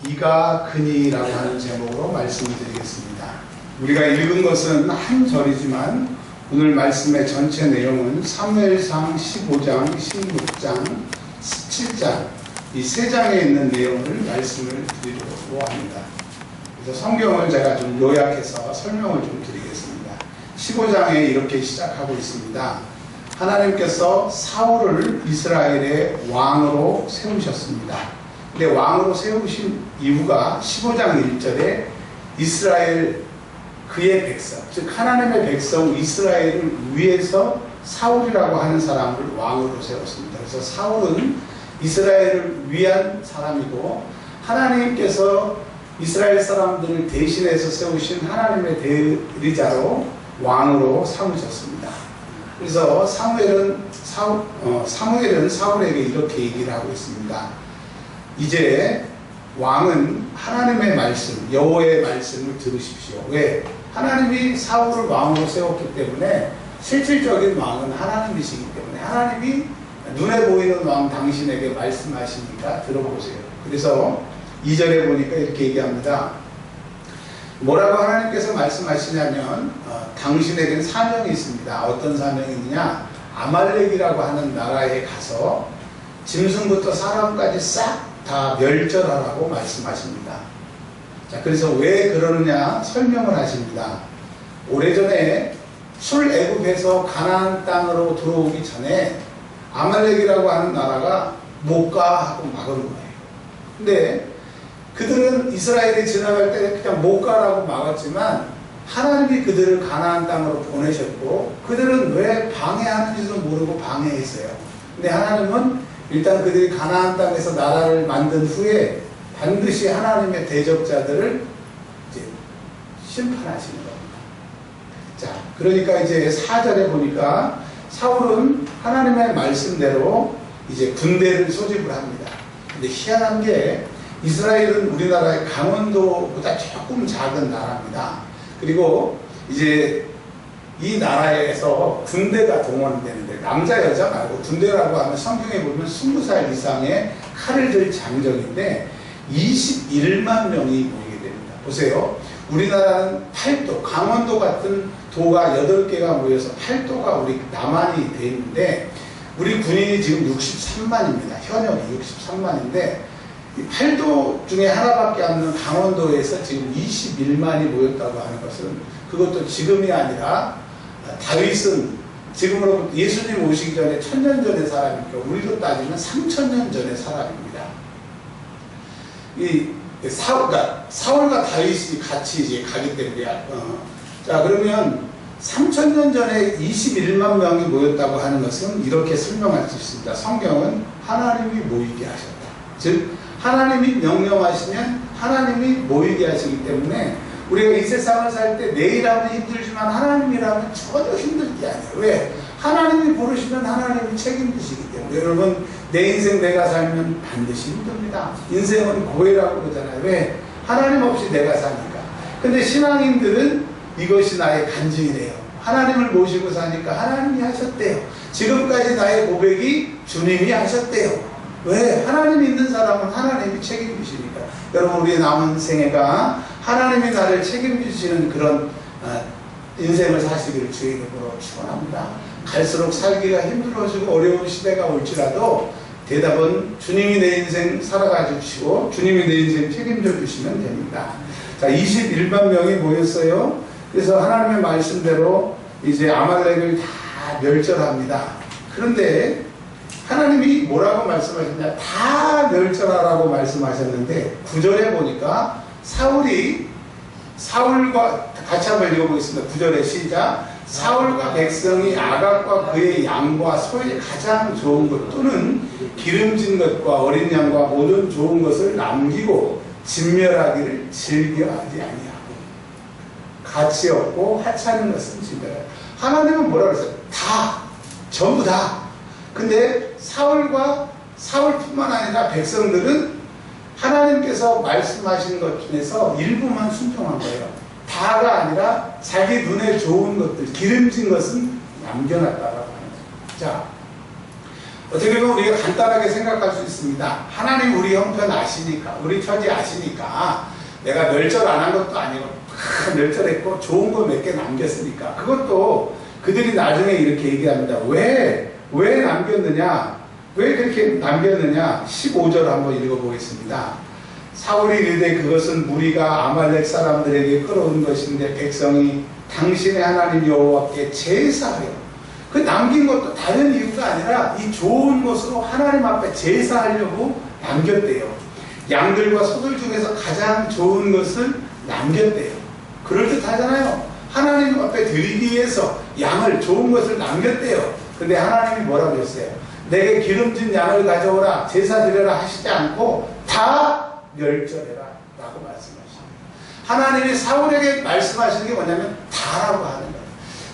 이가 그니라고 하는 제목으로 말씀을 드리겠습니다. 우리가 읽은 것은 한 절이지만 오늘 말씀의 전체 내용은 사무엘상 15장, 16장, 17장 이 세 장에 있는 내용을 말씀을 드리려고 합니다. 그래서 성경을 제가 좀 요약해서 설명을 좀 드리겠습니다. 15장에 이렇게 시작하고 있습니다. 하나님께서 사울을 이스라엘의 왕으로 세우셨습니다. 근데 왕으로 세우신 이유가 15장 1절에 이스라엘 그의 백성, 즉 하나님의 백성 이스라엘을 위해서 사울이라고 하는 사람을 왕으로 세웠습니다. 그래서 사울은 이스라엘을 위한 사람이고 하나님께서 이스라엘 사람들을 대신해서 세우신 하나님의 대리자로 왕으로 삼으셨습니다. 그래서 사무엘은 사울에게 이렇게 얘기를 하고 있습니다. 이제 왕은 하나님의 말씀, 여호와의 말씀을 들으십시오. 왜? 하나님이 사울을 왕으로 세웠기 때문에 실질적인 왕은 하나님이시기 때문에 하나님이 눈에 보이는 왕 당신에게 말씀하시니까 들어보세요. 그래서 2절에 보니까 이렇게 얘기합니다. 뭐라고 하나님께서 말씀하시냐면 당신에겐 사명이 있습니다. 어떤 사명이 있느냐? 아말렉이라고 하는 나라에 가서 짐승부터 사람까지 싹 다 멸절하라고 말씀하십니다. 자, 그래서 왜 그러느냐 설명을 하십니다. 오래전에 출애굽해서 가나안 땅으로 들어오기 전에 아말렉이라고 하는 나라가 못 가 하고 막은 거예요. 근데 그들은 이스라엘이 지나갈 때 그냥 못 가라고 막았지만 하나님이 그들을 가나안 땅으로 보내셨고 그들은 왜 방해하는지도 모르고 방해했어요. 근데 하나님은 일단 그들이 가나안 땅에서 나라를 만든 후에 반드시 하나님의 대적자들을 이제 심판하시는 겁니다. 자, 그러니까 이제 4절에 보니까 사울은 하나님의 말씀대로 이제 군대를 소집을 합니다. 근데 희한한 게 이스라엘은 우리나라의 강원도보다 조금 작은 나라입니다. 그리고 이제 이 나라에서 군대가 동원되는데 남자 여자 말고 군대라고 하면 성경에 보면 20살 이상의 칼을 들 장정인데 21만 명이 모이게 됩니다. 보세요. 우리나라는 8도, 강원도 같은 도가 8개가 모여서 8도가 우리 남한이 돼 있는데 우리 군인이 지금 63만입니다. 현역이 63만인데 8도 중에 하나밖에 없는 강원도에서 지금 21만이 모였다고 하는 것은 그것도 지금이 아니라 다윗은 지금으로 예수님 오시기 전에 1000년 전의 사람이니까 우리로 따지면 3000년 전의 사람입니다. 사울과 다윗이 같이 이제 가기 때문에 자, 그러면 3000년 전에 21만 명이 모였다고 하는 것은 이렇게 설명할 수 있습니다. 성경은 하나님이 모이게 하셨다. 즉 하나님이 명령하시면 하나님이 모이게 하시기 때문에 우리가 이 세상을 살 때 내일하면 힘들지만 하나님이라면 전혀 힘들 게 아니에요. 왜? 하나님이 부르시면 하나님이 책임지시기 때문에. 여러분, 내 인생 내가 살면 반드시 힘듭니다. 인생은 고해라고 그러잖아요. 왜? 하나님 없이 내가 사니까. 근데 신앙인들은 이것이 나의 간증이래요. 하나님을 모시고 사니까 하나님이 하셨대요. 지금까지 나의 고백이 주님이 하셨대요. 왜? 하나님이 있는 사람은 하나님이 책임지시니까. 여러분, 우리의 남은 생애가 하나님이 나를 책임지시는 그런 인생을 사시기를 주의 이름으로 축원합니다. 갈수록 살기가 힘들어지고 어려운 시대가 올지라도 대답은 주님이 내 인생 살아가 주시고 주님이 내 인생 책임져 주시면 됩니다. 자, 21만 명이 모였어요. 그래서 하나님의 말씀대로 이제 아말렉을 다 멸절합니다. 그런데 하나님이 뭐라고 말씀하셨냐? 다 멸절하라고 말씀하셨는데 9절에 보니까 사울과 같이 한번 읽어보겠습니다. 9절에 시작. 사울과 백성이 아각과 그의 양과 소의 가장 좋은 것 또는 기름진 것과 어린 양과 모든 좋은 것을 남기고 진멸하기를 즐겨하지 아니하고 가치 없고 하찮은 것은 진멸하라. 하나님은 뭐라고 했어요? 다, 전부 다. 근데 사울뿐만 아니라 백성들은 하나님께서 말씀하신 것 중에서 일부만 순종한 거예요. 다가 아니라 자기 눈에 좋은 것들, 기름진 것은 남겨놨다라고 하는 거예요. 자, 어떻게 보면 우리가 간단하게 생각할 수 있습니다. 하나님 우리 형편 아시니까, 우리 처지 아시니까, 내가 멸절 안 한 것도 아니고 멸절했고 좋은 거 몇 개 남겼으니까, 그것도 그들이 나중에 이렇게 얘기합니다. 왜 남겼느냐? 왜 그렇게 남겼느냐? 15절 한번 읽어보겠습니다. 사울이 이르되 그것은 무리가 아말렉 사람들에게 끌어온 것인데 백성이 당신의 하나님 여호와께 제사하려. 그 남긴 것도 다른 이유가 아니라 이 좋은 것으로 하나님 앞에 제사하려고 남겼대요. 양들과 소들 중에서 가장 좋은 것을 남겼대요. 그럴듯하잖아요. 하나님 앞에 드리기 위해서 양을, 좋은 것을 남겼대요. 근데 하나님이 뭐라고 했어요? 내게 기름진 양을 가져오라, 제사 드려라 하시지 않고 다 멸절해라 라고 말씀하십니다. 하나님이 사울에게 말씀하시는 게 뭐냐면 다라고 하는 거예요.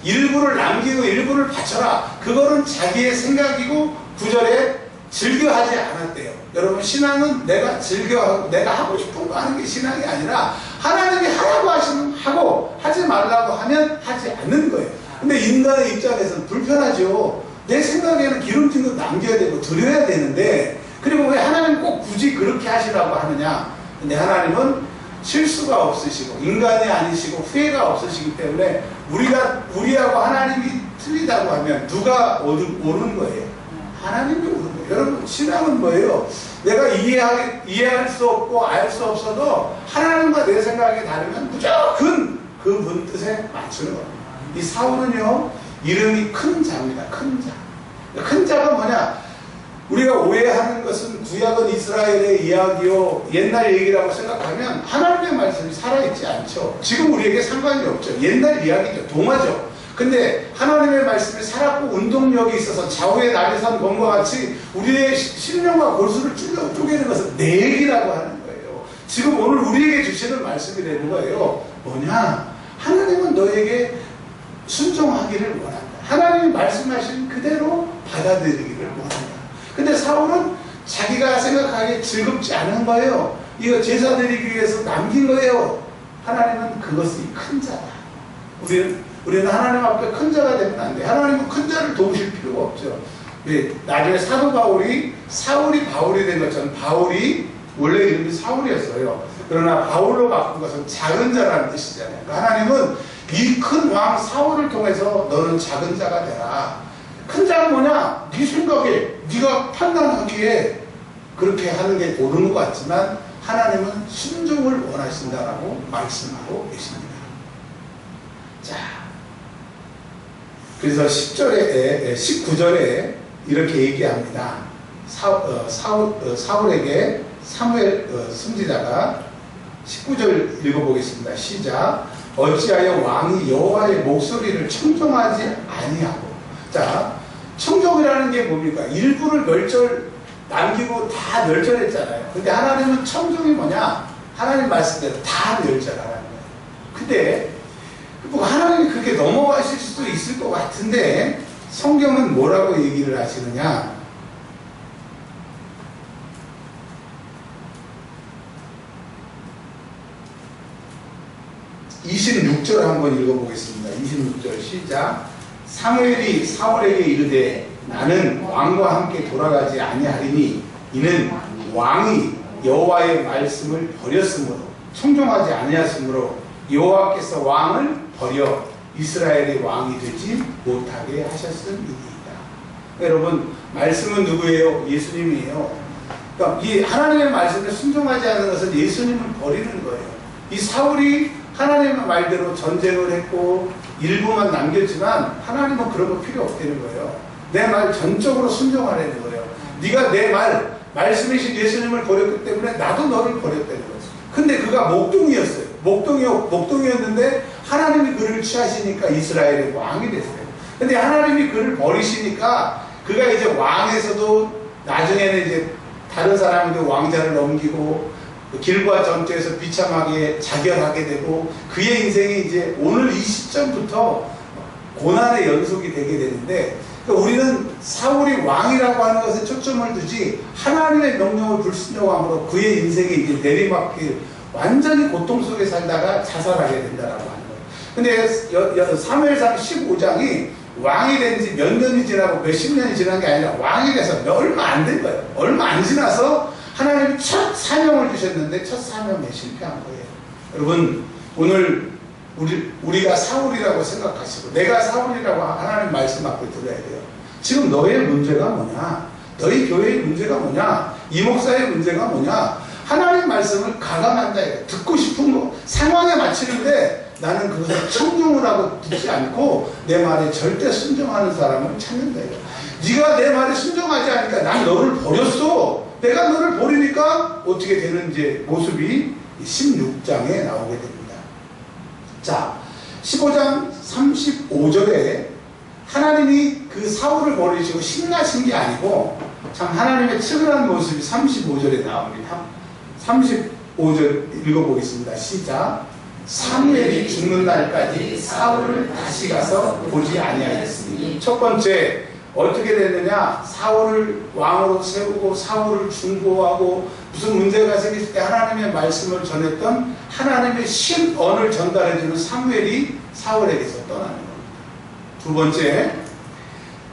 일부를 남기고 일부를 바쳐라. 그거는 자기의 생각이고 9절에 즐겨하지 않았대요. 여러분, 신앙은 내가 즐겨하고 내가 하고 싶은 거 하는 게 신앙이 아니라 하나님이 하라고 하시면 하고 하지 말라고 하면 하지 않는 거예요. 근데 인간의 입장에서는 불편하죠. 내 생각에는 기름진 거 남겨야 되고 드려야 되는데, 그리고 왜 하나님 꼭 굳이 그렇게 하시라고 하느냐? 근데 하나님은 실수가 없으시고 인간이 아니시고 후회가 없으시기 때문에 우리하고 하나님이 틀리다고 하면 누가 옳은 거예요? 하나님이 옳은 거예요. 여러분, 신앙은 뭐예요? 내가 이해할 수 없고 알 수 없어도 하나님과 내 생각이 다르면 무조건 그분 뜻에 맞추는 겁니다. 이 사울은요, 이름이 큰 자입니다. 큰 자. 큰 자가 뭐냐? 우리가 오해하는 것은 구약은 이스라엘의 이야기요, 옛날 얘기라고 생각하면 하나님의 말씀이 살아있지 않죠. 지금 우리에게 상관이 없죠. 옛날 이야기죠. 동화죠. 근데 하나님의 말씀이 살았고 운동력이 있어서 좌우의 날개선 검과 같이 우리의 심령과 골수를 쪼개는 것은 내 얘기라고 하는 거예요. 지금 오늘 우리에게 주시는 말씀이 되는 거예요. 뭐냐? 하나님은 너에게 순종하기를 원한다. 하나님이 말씀하신 그대로 받아들이기를 원한다. 근데 사울은 자기가 생각하기에 즐겁지 않은 거예요. 이거 제사 드리기 위해서 남긴 거예요. 하나님은 그것이 큰 자다. 우리는 하나님 앞에 큰 자가 되면 안 돼. 하나님은 큰 자를 도우실 필요가 없죠. 네, 나중에 사도 바울이 사울이 바울이 된 것처럼, 바울이 원래 이름이 사울이었어요. 그러나 바울로 바꾼 것은 작은 자라는 뜻이잖아요. 그러니까 하나님은 이 큰 왕 사울을 통해서 너는 작은 자가 되라. 큰 자는 뭐냐? 네 생각에, 네가 판단하기에 그렇게 하는 게 옳은 것 같지만 하나님은 순종을 원하신다라고 말씀하고 계십니다. 자, 그래서 19절에 이렇게 얘기합니다. 사울에게 사무엘 선지자가 19절 읽어보겠습니다. 시작. 어찌하여 왕이 여호와의 목소리를 청종하지 아니하고. 자, 청종이라는 게 뭡니까? 일부를 남기고 다 멸절했잖아요. 근데 하나님은 청종이 뭐냐? 하나님 말씀대로 다 멸절하라는 거예요. 근데 뭐 하나님이 그렇게 넘어가실 수도 있을 것 같은데 성경은 뭐라고 얘기를 하시느냐? 26절 한번 읽어보겠습니다. 26절 시작. 사무엘이 사울에게 이르되 나는 왕과 함께 돌아가지 아니하리니 이는 왕이 여호와의 말씀을 버렸으므로 청종하지 아니하였으므로 여호와께서 왕을 버려 이스라엘의 왕이 되지 못하게 하셨음이니이다. 여러분, 말씀은 누구예요? 예수님이에요. 그러니까 이 하나님의 말씀에 순종하지 않는 것은 예수님을 버리는 거예요. 이 사울이 하나님의 말대로 전쟁을 했고 일부만 남겼지만 하나님은 그런 거 필요 없다는 거예요. 내 말 전적으로 순종하라는 거예요. 네가 내 말씀이신 예수님을 버렸기 때문에 나도 너를 버렸다는 거죠. 근데 그가 목동이었어요. 목동이었는데 하나님이 그를 취하시니까 이스라엘의 왕이 됐어요. 근데 하나님이 그를 버리시니까 그가 이제 왕에서도 나중에는 이제 다른 사람에게 왕자를 넘기고 길과 전투에서 비참하게 자결하게 되고 그의 인생이 이제 오늘 이 시점부터 고난의 연속이 되게 되는데, 그러니까 우리는 사울이 왕이라고 하는 것에 초점을 두지 하나님의 명령을 불순종함으로 그의 인생이 이제 내리막길 완전히 고통 속에 살다가 자살하게 된다라고 하는 거예요. 근데 사무엘상 15장이 왕이 된 지 몇 년이 지나고 몇십 년이 지난 게 아니라 왕이 돼서 얼마 안 된 거예요. 얼마 안 지나서 하나님이 첫 사명을 주셨는데 첫 사명에 실패한 거예요. 여러분, 오늘 우리가 사울이라고 생각하시고 내가 사울이라고 하나님 말씀 앞에 들어야 돼요. 지금 너의 문제가 뭐냐? 너희 교회의 문제가 뭐냐? 이 목사의 문제가 뭐냐? 하나님 말씀을 가감한다. 듣고 싶은 거 상황에 맞추는데 나는 그것을 청중을 하고 듣지 않고 내 말에 절대 순종하는 사람을 찾는다. 네가 내 말에 순종하지 않으니까 난 너를 버렸어. 내가 너를 버리니까 어떻게 되는지 모습이 16장에 나오게 됩니다. 자, 15장 35절에 하나님이 그 사울을 버리시고 신나신 게 아니고 참 하나님의 측은한 모습이 35절에 나옵니다. 35절 읽어보겠습니다. 시작. 사무엘이 죽는 날까지 사울을 다시 가서 보지 아니하였으니. 첫 번째 어떻게 됐느냐? 사울을 왕으로 세우고 사울을 중보하고 무슨 문제가 생겼을 때 하나님의 말씀을 전했던 하나님의 신언을 전달해주는 사무엘이 사울에게서 떠나는 겁니다. 두 번째,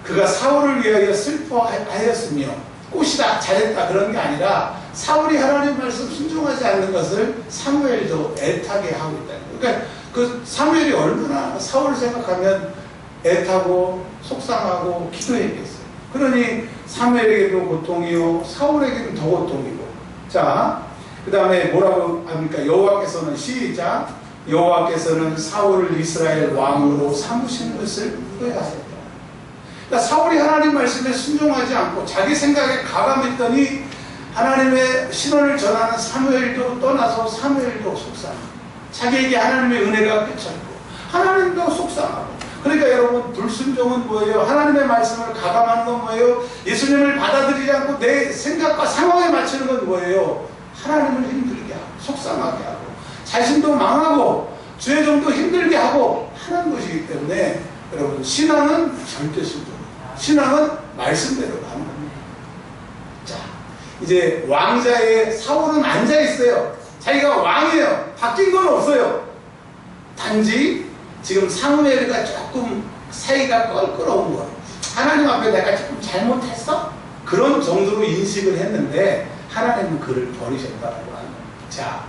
그가 사울을 위하여 슬퍼하였으며 꽃이다 잘했다 그런 게 아니라 사울이 하나님 말씀 순종하지 않는 것을 사무엘도 애타게 하고 있다는 거예요. 그러니까 그 사무엘이 얼마나 사울을 생각하면 애타고 속상하고 기도했겠어요. 그러니 사무엘에게도 고통이요 사울에게는 더 고통이고. 자, 그 다음에 뭐라고 합니까? 여호와께서는 시작. 여호와께서는 사울을 이스라엘 왕으로 삼으신 것을 후회하셨다. 그러니까 사울이 하나님 말씀에 순종하지 않고 자기 생각에 가감했더니 하나님의 신원을 전하는 사무엘도 떠나서 사무엘도 속상하고 자기에게 하나님의 은혜가 꽂혀있고 하나님도 속상하고. 그러니까 여러분, 불순종은 뭐예요? 하나님의 말씀을 가감하는 건 뭐예요? 예수님을 받아들이지 않고 내 생각과 상황에 맞추는 건 뭐예요? 하나님을 힘들게 하고 속상하게 하고 자신도 망하고 죄종도 힘들게 하고 하는 것이기 때문에 여러분, 신앙은 절대 순종, 신앙은 말씀대로 가는 겁니다. 자, 이제 왕자의 사울은 앉아있어요. 자기가 왕이에요. 바뀐 건 없어요. 단지 지금 사무엘과 조금 사이가 껄끄러운 거예요. 하나님 앞에 내가 조금 잘못했어? 그런 정도로 인식을 했는데 하나님은 그를 버리셨다고 하는 거예요. 자,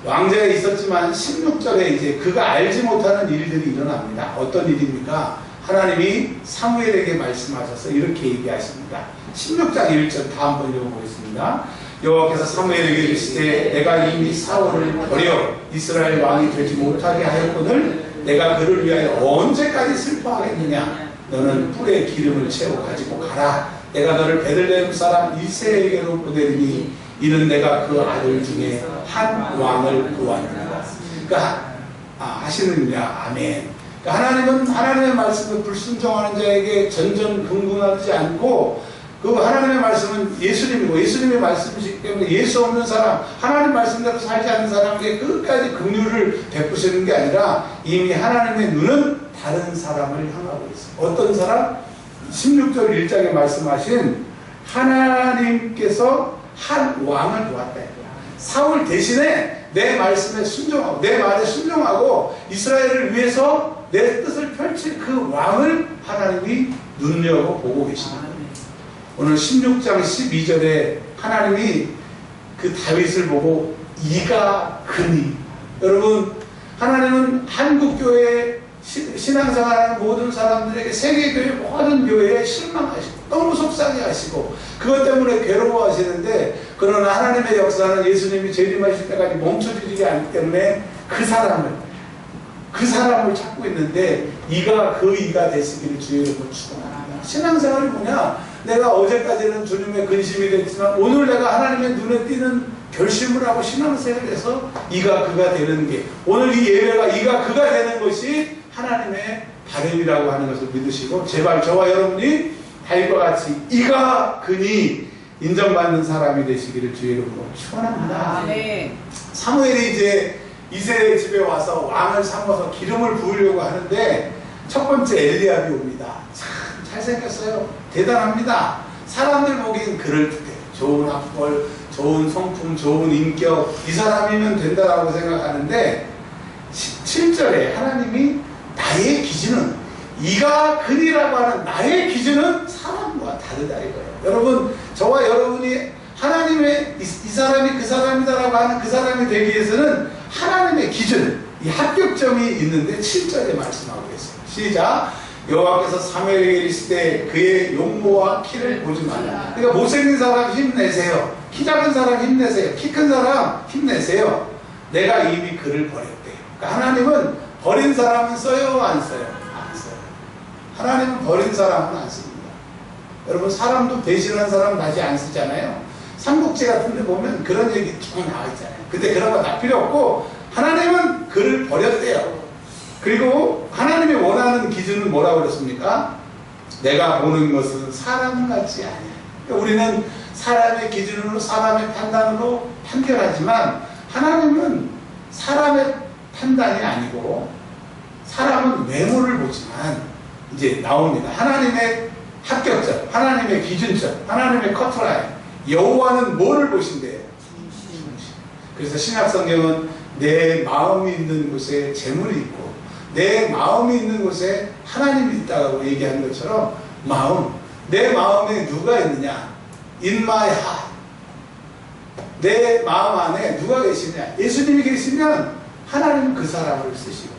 왕자에 있었지만 16절에 이제 그가 알지 못하는 일들이 일어납니다. 어떤 일입니까? 하나님이 사무엘에게 말씀하셔서 이렇게 얘기하십니다. 16장 1절 다 한번 읽어보겠습니다. 여호와께서 사무엘에게 이르시되 내가 이미 사울을 버려 이스라엘 왕이 되지 못하게 하였거늘 내가 그를 위하여 언제까지 슬퍼하겠느냐? 너는 뿔에 기름을 채워 가지고 가라. 내가 너를 베들레헴 사람 이새에게로 보내리니 이는 내가 그 아들 중에 한 왕을 구하느니라. 그러니까 하시느냐? 아멘. 그러니까 하나님은 하나님의 말씀을 불순종하는 자에게 전전긍긍하지 않고 그 하나님의 말씀은 예수님이고 예수님의 말씀이시기 때문에 예수 없는 사람, 하나님 말씀대로 살지 않는 사람에게 끝까지 긍휼을 베푸시는 게 아니라 이미 하나님의 눈은 다른 사람을 향하고 있어요. 어떤 사람? 16절 1장에 말씀하신 하나님께서 한 왕을 보았다. 사울 대신에 내 말씀에 순종하고 내 말에 순종하고 이스라엘을 위해서 내 뜻을 펼칠 그 왕을 하나님이 눈여겨보고 계십니다. 오늘 16장 12절에 하나님이 그 다윗을 보고 이가 그니. 여러분, 하나님은 한국교회 신앙생활하는 모든 사람들에게 세계교회 모든 교회에 실망하시고 너무 속상해하시고 그것 때문에 괴로워하시는데, 그러나 하나님의 역사는 예수님이 재림하실 때까지 멈춰지지 않기 때문에 그 사람을 찾고 있는데 이가 그 이가 되시기를 주의 이름으로 축원합니다. 신앙생활이 뭐냐? 내가 어제까지는 주님의 근심이 됐지만 오늘 내가 하나님의 눈에 띄는 결심을 하고 신앙생활을 해서 이가 그가 되는 게, 오늘 이 예배가 이가 그가 되는 것이 하나님의 바람이라고 하는 것을 믿으시고 제발 저와 여러분이 다윗과 같이 이가 그니 인정받는 사람이 되시기를 주의 이름으로 축원합니다. 사무엘이 이제 이새의 집에 와서 왕을 삼아서 기름을 부으려고 하는데 첫 번째 엘리압이 옵니다. 참 잘생겼어요. 대단합니다. 사람들 보기엔 그럴듯해. 좋은 학벌, 좋은 성품, 좋은 인격, 이 사람이면 된다라고 생각하는데 7절에 하나님이 나의 기준은 이가 그리라고 하는 나의 기준은 사람과 다르다 이거예요. 여러분, 저와 여러분이 하나님의 이 사람이 그 사람이다라고 하는 그 사람이 되기 위해서는 하나님의 기준, 이 합격점이 있는데 7절에 말씀하고 있어요. 시작. 여호와께서 사무엘에게 이르시되 그의 용모와 키를 보지 말라. 그러니까 못생긴 사람 힘내세요. 키 작은 사람 힘내세요. 키 큰 사람 힘내세요. 내가 이미 그를 버렸대요. 그러니까 하나님은 버린 사람은 써요, 안 써요? 안 써요. 하나님은 버린 사람은 안 씁니다. 여러분, 사람도 배신한 사람 다시 안 쓰잖아요. 삼국지 같은 데 보면 그런 얘기 쭉 나와 있잖아요. 근데 그런 거 다 필요 없고 하나님은 그를 버렸대요. 그리고 하나님이 원하는 기준은 뭐라고 그랬습니까? 내가 보는 것은 사람 같지 아니야. 그러니까 우리는 사람의 기준으로, 사람의 판단으로 판결하지만 하나님은 사람의 판단이 아니고 사람은 외모를 보지만 이제 나옵니다. 하나님의 합격점, 하나님의 기준점, 하나님의 커트라인. 여호와는 뭐를 보신대요? 그래서 신약성경은 내 마음이 있는 곳에 재물이 있고 내 마음이 있는 곳에 하나님이 있다고 얘기한 것처럼 마음, 내 마음에 누가 있느냐? In my heart. 내 마음 안에 누가 계시냐? 예수님이 계시면 하나님은 그 사람을 쓰시고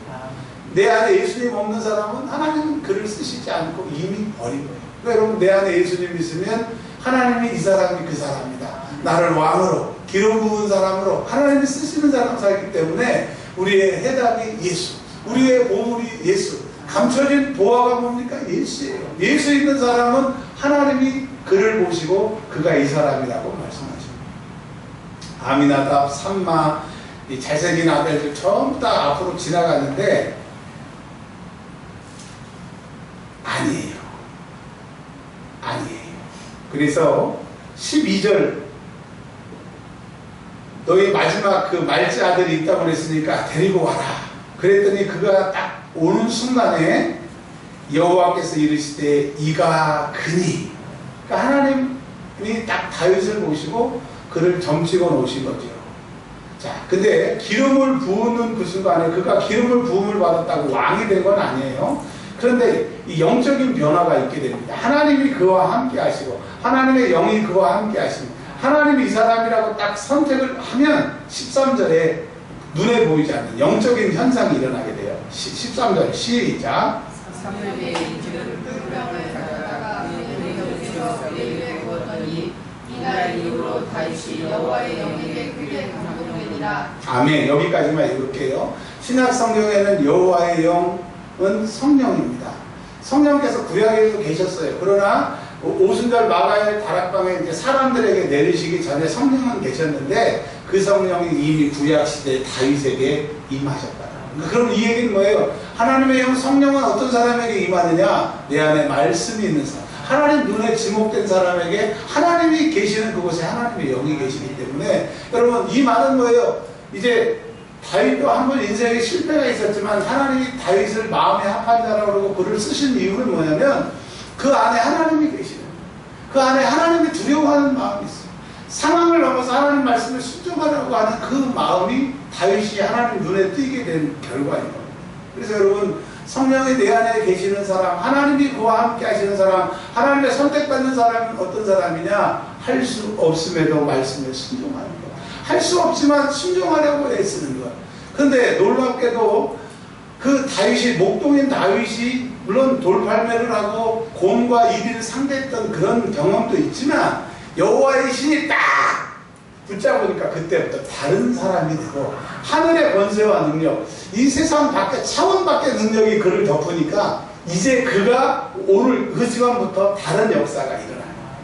내 안에 예수님 없는 사람은 하나님은 그를 쓰시지 않고 이미 버린 거예요. 그러니까 여러분, 내 안에 예수님이 있으면 하나님이 이 사람이 그 사람이다. 나를 왕으로, 기름 부은 사람으로 하나님이 쓰시는 사람 살기 때문에 우리의 해답이 예수, 우리의 보물이 예수, 감춰진 보화가 뭡니까? 예수예요. 예수 있는 사람은 하나님이 그를 보시고 그가 이 사람이라고 말씀하십니다. 아미나답, 삼마, 이 잘생긴 아들들 전부 다 앞으로 지나가는데 아니에요. 아니에요. 그래서 12절 너희 마지막 그 말지 아들이 있다고 그랬으니까 데리고 와라. 그랬더니 그가 딱 오는 순간에 여호와께서 이르시되 이가 그니. 그러니까 하나님이 딱 다윗을 보시고 그를 점찍어 놓으신 거죠. 자, 근데 기름을 부으는 그 순간에 그가 기름을 부음을 받았다고 왕이 된 건 아니에요. 그런데 이 영적인 변화가 있게 됩니다. 하나님이 그와 함께 하시고 하나님의 영이 그와 함께 하십니다. 하나님이 이 사람이라고 딱 선택을 하면 13절에 눈에 보이지 않는 영적인 현상이 일어나게 돼요. 13절 시작. 아멘. 여기까지만 읽을게요. 신약 성경에는 여호와의 영은 성령입니다. 성령께서 구약에도 계셨어요. 그러나 오순절 마가의 다락방에 이제 사람들에게 내리시기 전에 성령은 계셨는데 그 성령이 이미 구약 시대 다윗에게 임하셨다. 그럼 이 얘기는 뭐예요? 하나님의 영 성령은 어떤 사람에게 임하느냐? 내 안에 말씀이 있는 사람. 하나님 눈에 지목된 사람에게 하나님이 계시는 그곳에 하나님의 영이 계시기 때문에 여러분, 이 말은 뭐예요? 이제 다윗도 한번 인생에 실패가 있었지만 하나님이 다윗을 마음에 합한 자라고 그러고 그를 쓰신 이유는 뭐냐면 그 안에 하나님이 계시는 거예요. 그 안에 하나님이 두려워하는 마음이 있어요. 상황을 넘어서 하나님 말씀을 순종하려고 하는 그 마음이 다윗이 하나님 눈에 띄게 된 결과인 겁니다. 그래서 여러분, 성령이 내 안에 계시는 사람, 하나님이 그와 함께 하시는 사람, 하나님의 선택받는 사람은 어떤 사람이냐? 할 수 없음에도 말씀에 순종하는 것. 할 수 없지만 순종하려고 애쓰는 것. 그런데 놀랍게도 그 다윗이, 목동인 다윗이 물론 돌팔매를 하고 곰과 이비를 상대했던 그런 경험도 있지만 여호와의 신이 딱 붙잡으니까 그때부터 다른 사람이 되고 하늘의 권세와 능력, 이 세상 밖에 차원 밖의 능력이 그를 덮으니까 이제 그가 오늘 그 시간부터 다른 역사가 일어나요.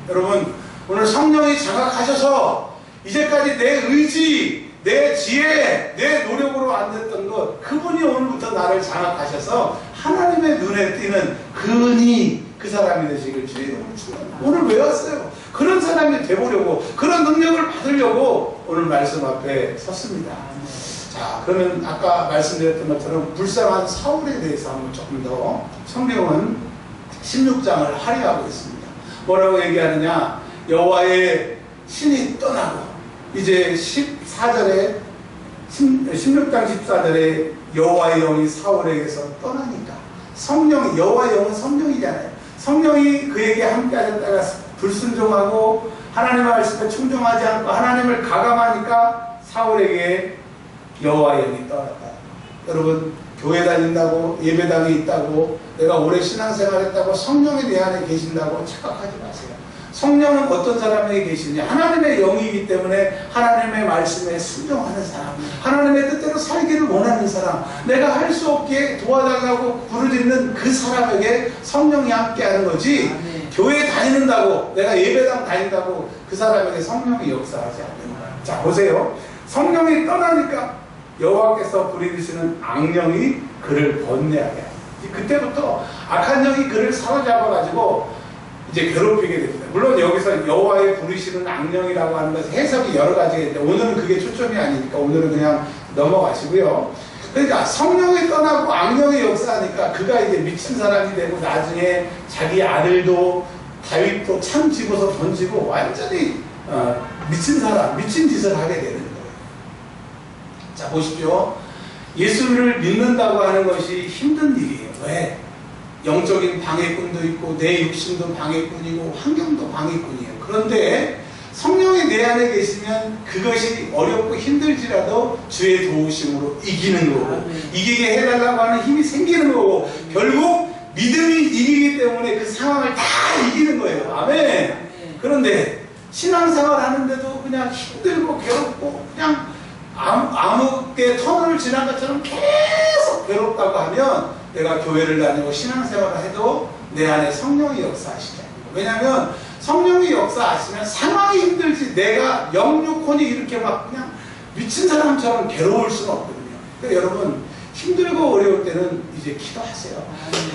여러분, 오늘 성령이 장악하셔서 이제까지 내 의지, 내 지혜, 내 노력으로 안 됐던 것, 그분이 오늘부터 나를 장악하셔서 하나님의 눈에 띄는 그니 그 사람이 되시길 주의 이름으로 축원합니다. 오늘 왜 왔어요? 그런 사람이 되보려고, 그런 능력을 받으려고 오늘 말씀 앞에 섰습니다. 자, 그러면 아까 말씀드렸던 것처럼 불쌍한 사울에 대해서 한번 조금 더, 성경은 16장을 할애하고 있습니다. 뭐라고 얘기하느냐? 여호와의 신이 떠나고 이제 14절에 16장 14절에 여호와의 영이 사울에게서 떠나니까 성령, 여호와의 영은 성령이잖아요. 성령이 그에게 함께 하셨다가 불순종하고 하나님의 말씀에 충종하지 않고 하나님을 가감하니까 사울에게 여호와의 영이 떠났다. 여러분, 교회 다닌다고, 예배당에 있다고, 내가 오래 신앙생활했다고 성령이 내 안에 계신다고 착각하지 마세요. 성령은 어떤 사람에게 계시냐? 하나님의 영이기 때문에 하나님의 말씀에 순종하는 사람, 하나님의 뜻대로 살기를 원하는 사람, 내가 할 수 없게 도와달라고 부르짖는 그 사람에게 성령이 함께하는 거지. 교회 다니는다고, 내가 예배당 다닌다고 그 사람에게 성령이 역사하지 않는 거야. 자, 보세요. 성령이 떠나니까 여호와께서 부리시는 악령이 그를 번뇌하게 합니다. 그때부터 악한 영이 그를 사로잡아가지고 이제 괴롭히게 됩니다. 물론 여기서 여호와의 부르시는 악령이라고 하는 것은 해석이 여러 가지가 있는데 오늘은 그게 초점이 아니니까 오늘은 그냥 넘어가시고요. 그러니까 성령이 떠나고 악령이 역사하니까 그가 이제 미친 사람이 되고 나중에 자기 아들도 다윗도 참 집어서 던지고 완전히 미친 사람, 미친 짓을 하게 되는 거예요. 자, 보십시오. 예수를 믿는다고 하는 것이 힘든 일이에요. 왜? 영적인 방해꾼도 있고 내 육신도 방해꾼이고 환경도 방해꾼이에요. 그런데 성령이 내 안에 계시면 그것이 어렵고 힘들지라도 주의 도우심으로 이기는 거고 이기게 해달라고 하는 힘이 생기는 거고 결국 믿음이 이기기 때문에 그 상황을 다 이기는 거예요. 아멘. 그런데 신앙생활 하는데도 그냥 힘들고 괴롭고 그냥 아무게 터널을 지난 것처럼 계속 괴롭다고 하면 내가 교회를 다니고 신앙생활을 해도 내 안에 성령이 역사하시지 않습니다. 왜냐하면 성령이 역사하시면 상황이 힘들지 내가 영육혼이 이렇게 막 그냥 미친 사람처럼 괴로울 수는 없거든요. 그러니까 여러분 힘들고 어려울 때는 이제 기도하세요.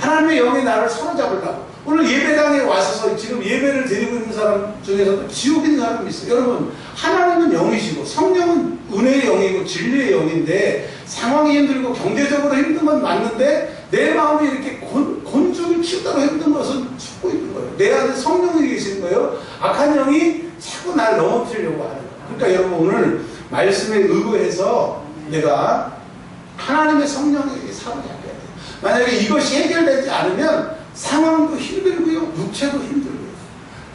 하나님의 영이 나를 사로잡으려고. 오늘 예배당에 와서 지금 예배를 드리고 있는 사람 중에서도 지옥 있는 사람이 있어요. 여러분 하나님은 영이시고 성령은 은혜의 영이고 진리의 영인데 상황이 힘들고 경제적으로 힘든 건 맞는데 내 마음이 이렇게 곤죽을 키우다가 힘든 것은 죽고 있는 거예요. 내 안에 성령이 계시는 거예요. 악한 영이 자꾸 날 넘어뜨리려고 하는 거예요. 그러니까 여러분 오늘 말씀에 의거해서 내가 하나님의 성령에게 사로잡혀야 돼요. 만약에 이것이 해결되지 않으면 상황도 힘들고요. 육체도 힘들고요.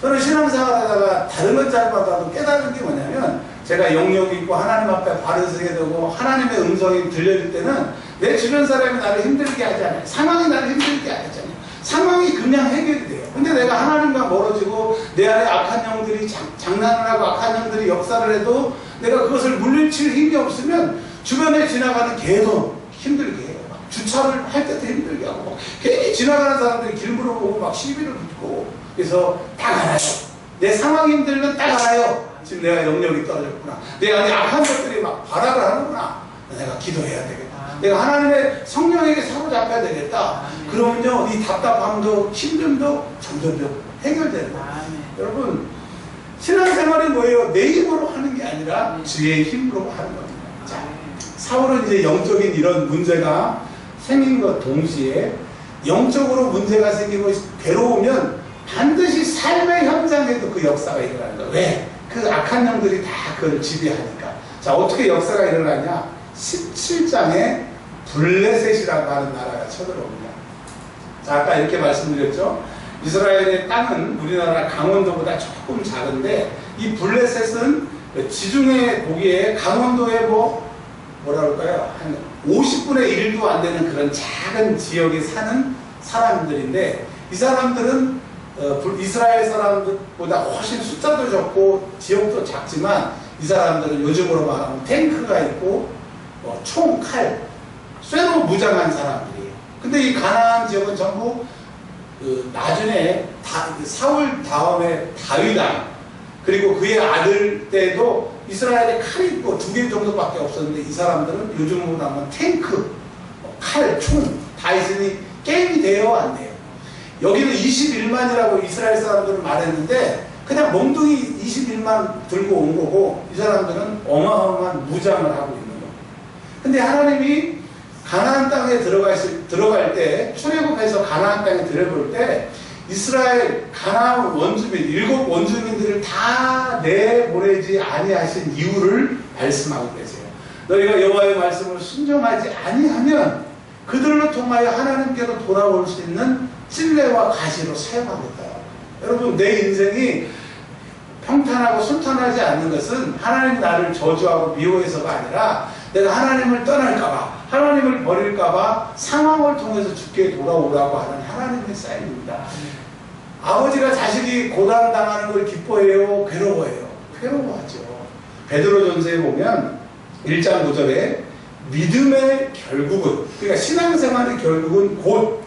저는 신앙생활 하다가 다른 것 잘못하도 깨달은 게 뭐냐면 제가 영역이 있고 하나님 앞에 바로 서게 되고 하나님의 음성이 들려질 때는 내 주변 사람이 나를 힘들게 하지 않아요. 상황이 나를 힘들게 하지 않아요. 상황이 그냥 해결이 돼요. 근데 내가 하나님과 멀어지고 내 안에 악한 영들이 장난을 하고 악한 영들이 역사를 해도 내가 그것을 물리칠 힘이 없으면 주변에 지나가는 개도 힘들게 해요. 주차를 할 때도 힘들게 하고 괜히 지나가는 사람들이 길 물어보고 막 시비를 붙고 그래서 딱 알아요. 내 상황이 힘들면 딱 알아요. 지금 내가 영역이 떨어졌구나. 내 안에 악한 것들이 막 발악을 하는구나. 내가 기도해야 되겠다. 내가 하나님의 성령에게 사로잡혀야 되겠다. 그러면요 이 답답함도 힘듦도 점점 해결되는 거예요. 여러분 신앙생활이 뭐예요? 내 힘으로 하는 게 아니라 주의 힘으로 하는 겁니다. 자, 사울은 이제 영적인 이런 문제가 생긴 것 동시에 영적으로 문제가 생기고 괴로우면 반드시 삶의 현장에도 그 역사가 일어나는 거예요. 왜? 그 악한 영들이 다 그걸 지배하니까. 자, 어떻게 역사가 일어나냐? 17장에 블레셋이라고 하는 나라가 쳐들어옵니다. 자, 아까 이렇게 말씀드렸죠. 이스라엘의 땅은 우리나라 강원도보다 조금 작은데 이 블레셋은 지중해 고기에 강원도에 뭐라 그럴까요? 한 50분의 1도 안 되는 그런 작은 지역에 사는 사람들인데 이 사람들은 이스라엘 사람들보다 훨씬 숫자도 적고 지역도 작지만 이 사람들은 요즘으로 말하면 탱크가 있고 총, 칼, 쇠로 무장한 사람들이에요. 근데 이 가나안 지역은 전부 나중에 사울 다음에 다윗 왕 그리고 그의 아들 때도 이스라엘에 칼이 2개 정도밖에 없었는데 이 사람들은 요즘으로 하면 탱크, 칼, 총 다 있으니 게임이 돼요? 안 돼요? 여기는 21만이라고 이스라엘 사람들은 말했는데 그냥 몽둥이 21만 들고 온 거고 이 사람들은 어마어마한 무장을 하고 있는 거예요. 근데 하나님이 가나안 땅에 들어갈 때 출애굽해서 가나안 땅에 들어볼 때 이스라엘 가나안 원주민 7 원주민들을 다 내보내지 아니하신 이유를 말씀하고 계세요. 너희가 여호와의 말씀을 순종하지 아니하면 그들로 통하여 하나님께로 돌아올 수 있는 찔레와 가시로 사용하겠다. 여러분, 내 인생이 평탄하고 순탄하지 않는 것은 하나님 나를 저주하고 미워해서가 아니라 내가 하나님을 떠날까봐, 하나님을 버릴까봐 상황을 통해서 주께 돌아오라고 하는 하나님의 사인입니다. 아버지가 자식이 고난당하는 걸 기뻐해요? 괴로워해요? 괴로워하죠. 베드로전서에 보면 1장 9절에 믿음의 결국은, 그러니까 신앙생활의 결국은 곧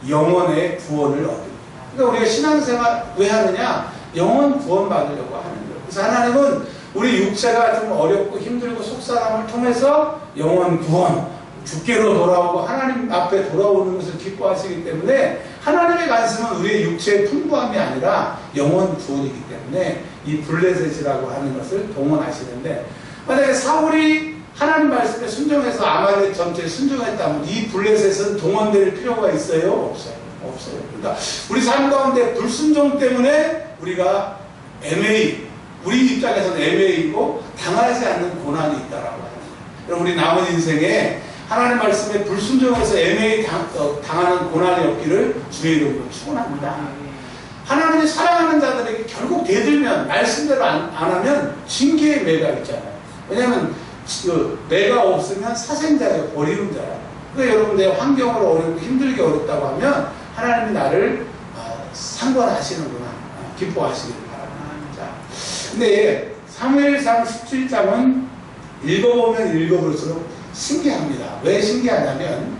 영혼의 구원을 얻습니다. 그러니까 우리가 신앙생활 왜 하느냐? 영혼 구원 받으려고 하는 거예요. 그래서 하나님은 우리 육체가 좀 어렵고 힘들고 속사람을 통해서 영혼 구원, 주께로 돌아오고 하나님 앞에 돌아오는 것을 기뻐하시기 때문에 하나님의 말씀은 우리의 육체의 풍부함이 아니라 영혼 구원이기 때문에 이 블레셋이라고 하는 것을 동원하시는데, 만약에 사울이 하나님 말씀에 순종해서 아말렉 전체에 순종했다면 이 블레셋은 동원될 필요가 있어요? 없어요? 없어요. 그러니까 우리 삶 가운데 불순종 때문에 우리가 우리 입장에서는 애매이고 당하지 않는 고난이 있다라고 합니다. 그럼 우리 남은 인생에 하나님 말씀에 불순종해서 애매히 당하는 고난이 없기를 주의 이름으로 축원합니다. 하나님이 사랑하는 자들에게 결국 대들면, 말씀대로 안 하면 징계의 매가 있잖아요. 왜냐하면 그 매가 없으면 사생자예요. 버리는 자예요. 그러니까 여러분, 내 환경을 어렵고 힘들게 어렵다고 하면 하나님이 나를 상관하시는구나, 기뻐하시길 바랍니다. 자, 근데 사무엘상 17장은 읽어보면 읽어볼수록 신기합니다. 왜 신기하냐면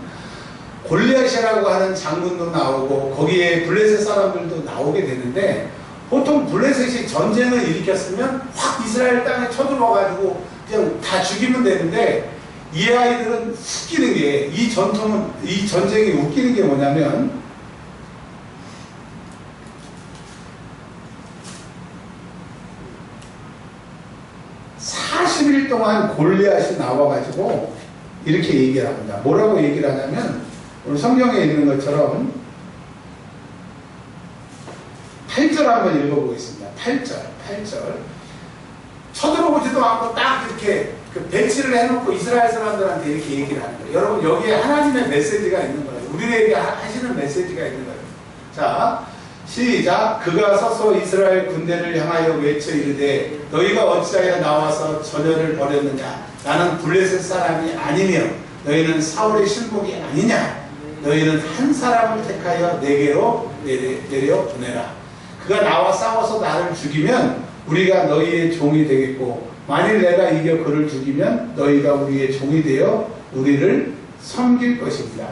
골리앗이라고 하는 장군도 나오고 거기에 블레셋 사람들도 나오게 되는데, 보통 블레셋이 전쟁을 일으켰으면 확 이스라엘 땅에 쳐들어가지고 그냥 다 죽이면 되는데, 이 아이들은 웃기는 게, 이 전쟁이 웃기는 게 뭐냐면, 40일 동안 골리앗이 나와가지고 이렇게 얘기를 합니다. 뭐라고 얘기를 하냐면, 오늘 성경에 있는 것처럼 8절 한번 읽어보겠습니다. 8절. 쳐들어오지도 않고 딱 이렇게 배치를 해놓고 이스라엘 사람들한테 이렇게 얘기를 하는 거예요. 여러분, 여기에 하나님의 메시지가 있는 거예요. 우리에게 하시는 메시지가 있는 거예요. 자, 시작. 그가 서서 이스라엘 군대를 향하여 외쳐 이르되 너희가 어찌하여 나와서 전열을 벌였느냐? 나는 블레셋 사람이 아니며 너희는 사울의 신복이 아니냐? 너희는 한 사람을 택하여 내게로 내려 보내라. 그가 나와 싸워서 나를 죽이면 우리가 너희의 종이 되겠고, 만일 내가 이겨 그를 죽이면 너희가 우리의 종이 되어 우리를 섬길 것입니다.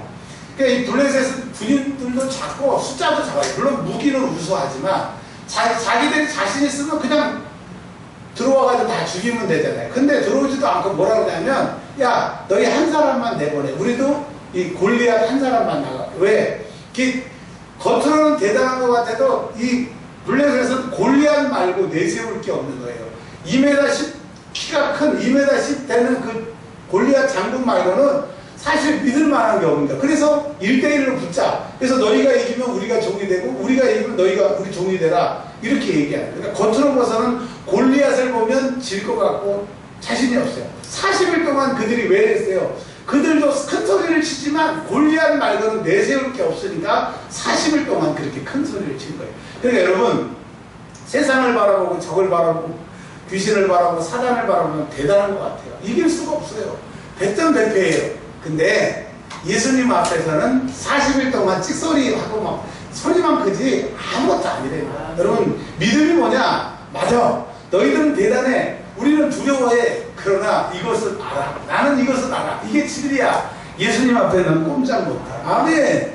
그러니까 이 블레셋은 군인들도 작고 숫자도 작아요. 물론 무기는 우수하지만 자기들이 자신 있으면 그냥 들어와가지고 다 죽이면 되잖아요. 근데 들어오지도 않고 뭐라 그러냐면, 야, 너희 한 사람만 내보내. 우리도 이 골리앗 한 사람만 나가. 왜? 겉으로는 대단한 것 같아도 이 블레셋은 골리앗 말고 내세울 게 없는 거예요. 2m 10, 키가 큰 2m 10 되는 그 골리앗 장군 말고는 사실 믿을 만한 게 없습니다. 그래서 1대1로 붙자. 그래서 너희가 이기면 우리가 종이 되고, 우리가 이기면 너희가 우리 종이 되라. 이렇게 얘기하는 거예요. 그러니까 겉으로 봐서는 골리앗을 보면 질 것 같고 자신이 없어요. 40일 동안 그들이 왜 했어요? 그들도 큰 소리를 치지만 골리앗 말고는 내세울 게 없으니까 40일 동안 그렇게 큰 소리를 친 거예요. 그러니까 여러분, 세상을 바라보고 적을 바라보고 귀신을 바라보고 사단을 바라보면 대단한 것 같아요. 이길 수가 없어요. 백전백패예요. 근데 예수님 앞에서는 40일 동안 찍소리하고 막 소리만 크지 아무것도 아니래요. 여러분, 믿음이 뭐냐? 맞아. 너희들은 대단해. 우리는 두려워해. 그러나 이것을 알아. 나는 이것을 알아. 이게 진리야. 예수님 앞에는 꼼짝 못해. 아멘.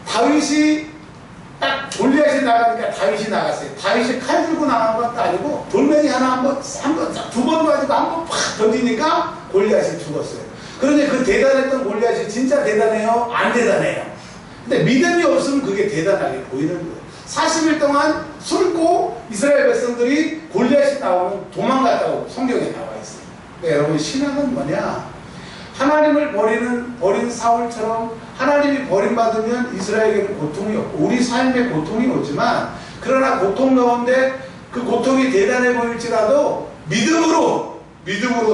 다윗이 딱 골리앗이 나가니까 다윗이 나갔어요. 다윗이 칼 들고 나간 것도 아니고 돌멩이 하나 두 번 가지고 한 번 팍 던지니까 골리앗이 죽었어요. 그런데 그 대단했던 골리앗이 진짜 대단해요? 안 대단해요. 근데 믿음이 없으면 그게 대단하게 보이는 거예요. 40일 동안 숨고 이스라엘 백성들이 골리앗이 나오면 도망갔다고 성경에 나와 있어요. 그러니까 여러분, 신앙은 뭐냐? 하나님을 버린 사울처럼 하나님이 버림받으면 이스라엘에게는 고통이 없고 우리 삶에 고통이 오지만, 그러나 고통 가운데 그 고통이 대단해 보일지라도 믿음으로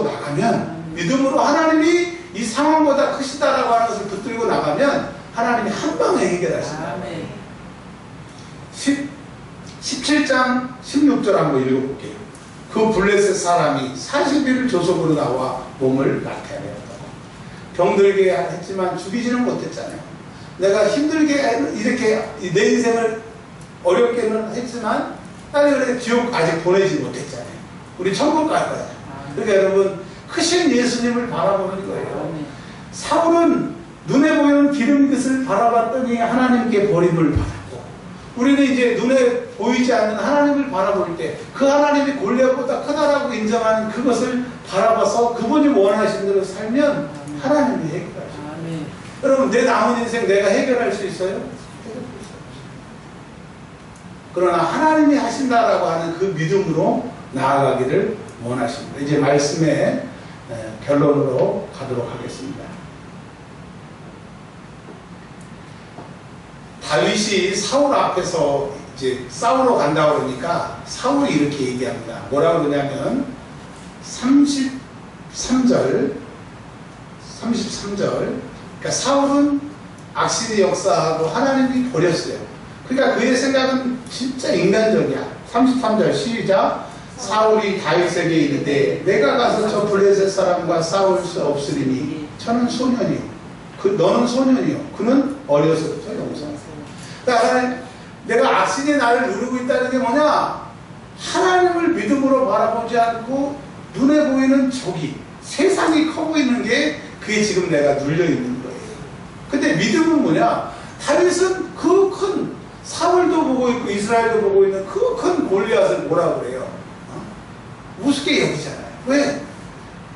나가면, 믿음으로 하나님이 이 상황보다 크시다라고 하는 것을 붙들고 나가면 하나님이 한 방에 해결하신다. 17장 16절 한번 읽어볼게요. 그 블레셋 사람이 40일을 조속으로 나와 몸을 나타내었다고. 병들게 했지만 죽이지는 못했잖아요. 내가 힘들게 이렇게 내 인생을 어렵게는 했지만 나는 그래 지옥 아직 보내지 못했잖아요. 우리 천국 갈 거야. 그러니까 여러분 크신 예수님을 바라보는 거예요. 사울은 눈에 보이는 기름깃을 바라봤더니 하나님께 버림을 받았고, 우리는 이제 눈에 보이지 않는 하나님을 바라볼 때 그 하나님이 골리앗보다 크다라고 인정하는 그것을 바라봐서 그분이 원하신 대로 살면 하나님이 해결하십니다. 여러분 내 남은 인생 내가 해결할 수 있어요? 그러나 하나님이 하신다라고 하는 그 믿음으로 나아가기를 원하십니다. 이제 말씀의 결론으로 가도록 하겠습니다. 다윗이 사울 앞에서 이제 싸우러 간다 그러니까 사울이 이렇게 얘기합니다. 뭐라고 그러냐면 33절 그러니까 사울은 악신의 역사하고 하나님이 버렸어요. 그러니까 그의 생각은 진짜 인간적이야. 33절 시작. 사울이 다윗에게 이르되 내가 가서 저 블레셋 사람과 싸울 수 없으리니 저는 소년이요 너는 소년이요 그는 어려서부터 용사였어요. 그러니까 내가 악신이 나를 누르고 있다는 게 뭐냐? 하나님을 믿음으로 바라보지 않고 눈에 보이는 적이 세상이 커 보이는 게 그게 지금 내가 눌려 있는 거예요. 근데 믿음은 뭐냐? 다윗은 그 큰 사울도 보고 있고 이스라엘도 보고 있는 그 큰 골리앗을 뭐라 그래요? 우습게 여기잖아요. 왜?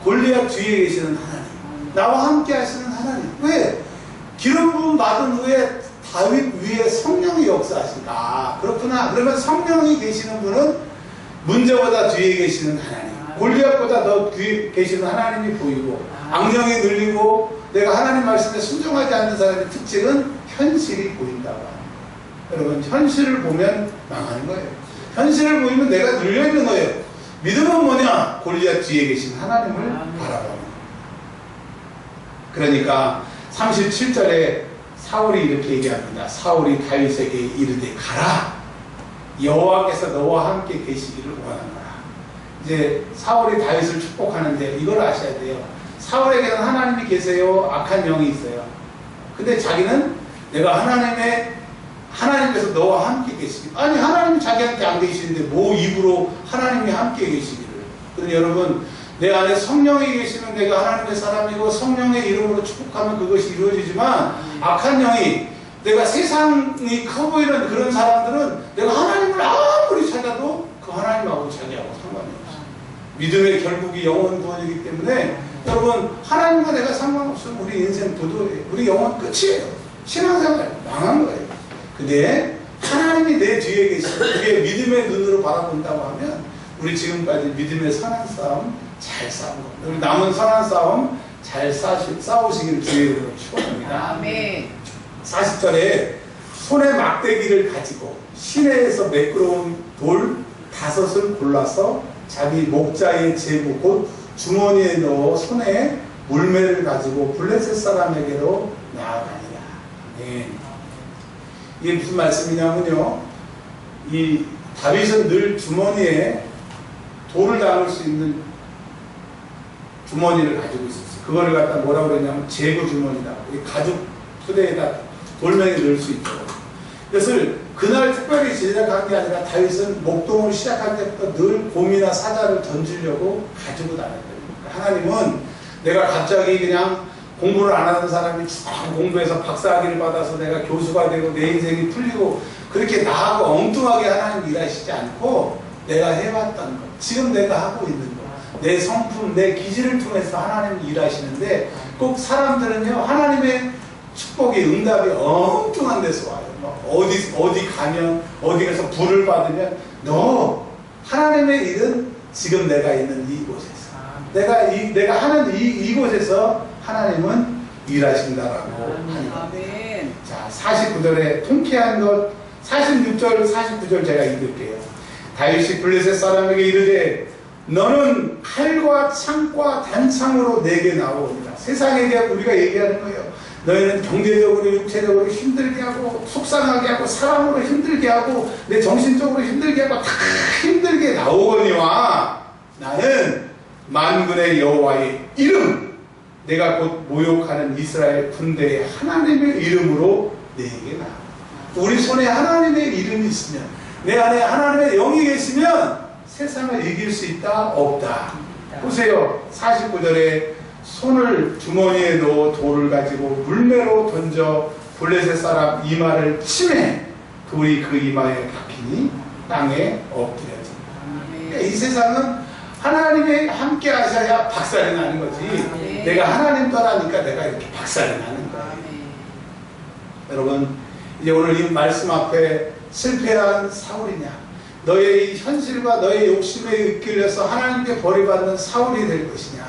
골리앗 뒤에 계시는 하나님, 나와 함께 하시는 하나님. 왜? 기름 부음 받은 후에 다윗 위에 성령이 역사하신다. 그렇구나. 그러면 성령이 계시는 분은 문제보다 뒤에 계시는 하나님, 골리앗보다 더 뒤에 계시는 하나님이 보이고, 악령이 늘리고 내가 하나님 말씀에 순종하지 않는 사람의 특징은 현실이 보인다고 합니다. 여러분 현실을 보면 망하는 거예요. 현실을 보이면 내가 눌려있는 거예요. 믿음은 뭐냐? 골리앗 뒤에 계신 하나님을 바라보는. 그러니까 37절에 사울이 이렇게 얘기합니다. 사울이 다윗에게 이르되 가라. 여호와께서 너와 함께 계시기를 원하노라. 이제 사울이 다윗을 축복하는데 이걸 아셔야 돼요. 사울에게는 하나님이 계세요. 악한 영이 있어요. 근데 자기는 내가 하나님께서 너와 함께 계시기. 아니 하나님이 자기한테 안 계시는데 뭐 입으로 하나님이 함께 계시기를. 그런데 여러분 내 안에 성령이 계시면 내가 하나님의 사람이고 성령의 이름으로 축복하면 그것이 이루어지지만 악한 영이 내가 세상이 커 보이는 그런 사람들은 내가 하나님을 아무리 찾아도 그 하나님하고 자기하고 상관이 없어요. 믿음의 결국이 영원 구원이기 때문에 여러분 하나님과 내가 상관없으면 우리 인생 부도예요. 우리 영원 끝이에요. 신앙생활 망한 거예요. 근데 하나님이 내 뒤에 계시고 그게 믿음의 눈으로 바라본다고 하면 우리 지금까지 믿음의 선한 싸움 잘 싸운 겁니다. 우리 남은 선한 싸움 잘 싸우시기를 주의 이름으로 축원합니다. 아멘. 40절에 손에 막대기를 가지고 시내에서 매끄러운 돌 5을 골라서 자기 목자의 제부 곧 주머니에 넣어 손에 물매를 가지고 블레셋 사람에게로 나아가니라. 네. 이게 무슨 말씀이냐면요, 이 다윗은 늘 주머니에 돌을 담을 수 있는 주머니를 가지고 있었어요. 그거를 갖다 뭐라고 그러냐면 제구 주머니다. 가죽 푸대에다 돌멩이 넣을 수 있도록. 그것을 그날 특별히 제작한 게 아니라 다윗은 목동을 시작할 때부터 늘 곰이나 사자를 던지려고 가지고 다녔어요. 하나님은 내가 갑자기 그냥 공부를 안 하는 사람이 공부해서 박사학위를 받아서 내가 교수가 되고 내 인생이 풀리고 그렇게 나하고 엉뚱하게 하나님 일하시지 않고 내가 해왔던 것, 지금 내가 하고 있는 것, 내 성품, 내 기질을 통해서 하나님 일하시는데 꼭 사람들은요 하나님의 축복이 응답이 엉뚱한 데서 와요. 어디 가면 어디 가서 불을 받으면 너 하나님의 일은 지금 내가 있는 이곳에서 내가 하는 이곳에서 하나님은 일하신다라고 하는 겁니다. 자, 49절에 통쾌한 것 46절 49절 제가 읽을게요. 다윗이 블레셋 사람에게 이르되 너는 칼과 창과 단창으로 내게 나오니라. 세상에게 우리가 얘기하는 거예요. 너희는 경제적으로 육체적으로 힘들게 하고 속상하게 하고 사랑으로 힘들게 하고 내 정신적으로 힘들게 하고 다 힘들게 나오거니와 나는 만군의 여호와의 이름, 내가 곧 모욕하는 이스라엘 군대의 하나님의 이름으로 내게 나와. 우리 손에 하나님의 이름이 있으면, 내 안에 하나님의 영이 계시면 세상을 이길 수 있다? 없다. 보세요. 49절에 손을 주머니에 넣어 돌을 가지고 물매로 던져 블레셋 사람 이마를 치매 돌이 그 이마에 박히니 땅에 엎드려진다. 그러니까 이 세상은 하나님이 함께 하셔야 박살이 나는 거지. 내가 하나님 떠나니까 내가 이렇게 박살이 나는 거야. 여러분, 이제 오늘 이 말씀 앞에 실패한 사울이냐, 너의 이 현실과 너의 욕심에 이끌려서 하나님께 버림받는 사울이 될 것이냐,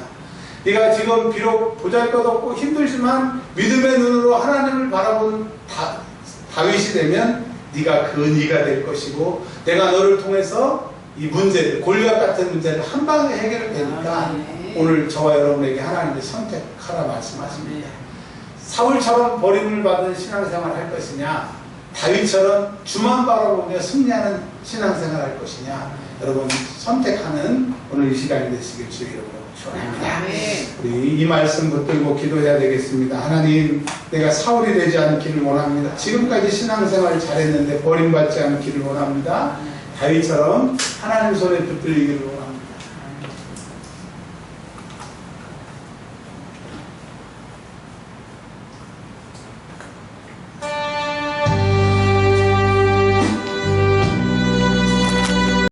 네가 지금 비록 보잘것없고 힘들지만 믿음의 눈으로 하나님을 바라보는 다윗이 되면 네가 그 네가 될 것이고, 내가 너를 통해서 이 문제를, 골리앗 같은 문제를 한 방에 해결을 되니까 오늘 저와 여러분에게 하나님이 선택하라 말씀하십니다. 사울처럼 버림을 받은 신앙생활 할 것이냐, 다윗처럼 주만 바라보며 승리하는 신앙생활 할 것이냐, 여러분 선택하는 오늘 이 시간이 되시길 주의 이름으로 축원합니다. 우리 이 말씀 붙들고 기도해야 되겠습니다. 하나님, 내가 사울이 되지 않기를 원합니다. 지금까지 신앙생활 잘했는데 버림받지 않기를 원합니다. 다윗처럼 하나님 손에 붙들리기를 원합니다.